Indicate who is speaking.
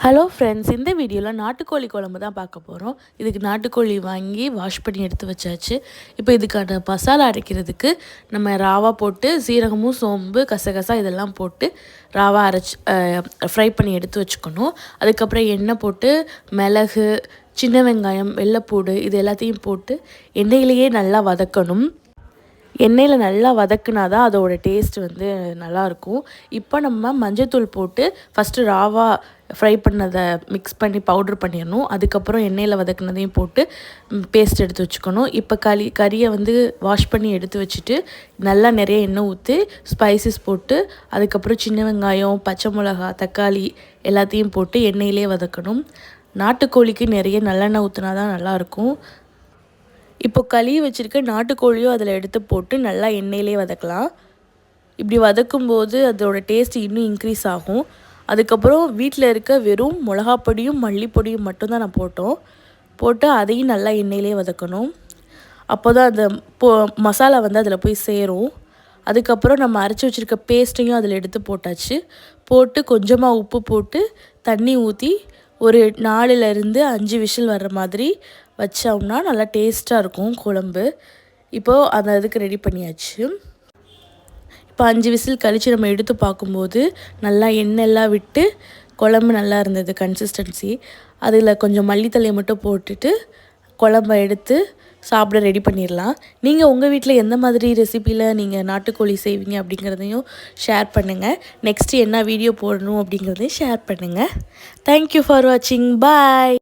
Speaker 1: Hello friends, இந்த வீடியோவில் நாட்டுக்கோழி குழம்பு தான் பார்க்க போகிறோம். இதுக்கு நாட்டுக்கோழி வாங்கி வாஷ் பண்ணி எடுத்து வச்சாச்சு. இப்போ இதுக்கான மசாலா அரைக்கிறதுக்கு நம்ம ராவா போட்டு சீரகமும் சோம்பு கசகசா இதெல்லாம் போட்டு ராவா அரைச்சி ஃப்ரை பண்ணி எடுத்து வச்சுக்கணும். அதுக்கப்புறம் எண்ணெய் போட்டு மிளகு, சின்ன வெங்காயம், வெள்ளைப்பூடு இது எல்லாத்தையும் போட்டு எண்ணெயிலேயே நல்லா வதக்கணும். எண்ணெயில் நல்லா வதக்குனா தான் அதோட டேஸ்ட் வந்து நல்லாயிருக்கும். இப்போ நம்ம மஞ்சள்தூள் போட்டு ஃபஸ்ட்டு ராவா ஃப்ரை பண்ணதை மிக்ஸ் பண்ணி பவுட்ரு பண்ணிடணும். அதுக்கப்புறம் எண்ணெயில் வதக்குனதையும் போட்டு பேஸ்ட் எடுத்து வச்சுக்கணும். இப்போ கறியை வந்து வாஷ் பண்ணி எடுத்து வச்சுட்டு நல்லா நிறைய எண்ணெய் ஊற்றி ஸ்பைசஸ் போட்டு அதுக்கப்புறம் சின்ன வெங்காயம், பச்சை மிளகா, தக்காளி எல்லாத்தையும் போட்டு எண்ணெயிலே வதக்கணும். நாட்டுக்கோழிக்கு நிறைய நல்லெண்ணெய் ஊற்றினா தான் நல்லாயிருக்கும். இப்போ கழுவி வச்சுருக்க நாட்டுக்கோழியும் அதில் எடுத்து போட்டு நல்லா எண்ணெயிலே வதக்கலாம். இப்படி வதக்கும்போது அதோடய டேஸ்ட் இன்னும் இன்க்ரீஸ் ஆகும். அதுக்கப்புறம் வீட்டில் இருக்க வெறும் மிளகாப்பொடியும் மல்லிப்பொடியும் மட்டும்தான் நான் போட்டு அதையும் நல்லா எண்ணெயிலே வதக்கணும். அப்போ தான் அந்த மசாலா வந்து அதில் போய் சேரும். அதுக்கப்புறம் நம்ம அரைச்சி வச்சுருக்க பேஸ்ட்டையும் அதில் எடுத்து போட்டு கொஞ்சமாக உப்பு போட்டு தண்ணி ஊற்றி ஒரு 4லேருந்து 5 விசில் வர்ற மாதிரி வச்சோம்னா நல்லா டேஸ்ட்டாக இருக்கும் குழம்பு. இப்போது அந்த இதுக்கு ரெடி பண்ணியாச்சு. இப்போ 5 விசில் கழித்து நம்ம எடுத்து பார்க்கும்போது நல்லா எண்ணெயெல்லாம் விட்டு குழம்பு நல்லா இருந்தது கன்சிஸ்டன்சி. அதில் கொஞ்சம் மல்லித்தலையை மட்டும் போட்டுட்டு குழம்ப எடுத்து சாப்பிட ரெடி பண்ணிடலாம். நீங்கள் உங்கள் வீட்டில் எந்த மாதிரி ரெசிப்பியில் நீங்கள் நாட்டுக்கோழி செய்வீங்க அப்படிங்கிறதையும் ஷேர் பண்ணுங்கள். நெக்ஸ்ட்டு என்ன வீடியோ போடணும் அப்படிங்கிறதையும் ஷேர் பண்ணுங்கள். தேங்க்யூ ஃபார் வாட்சிங். பாய்.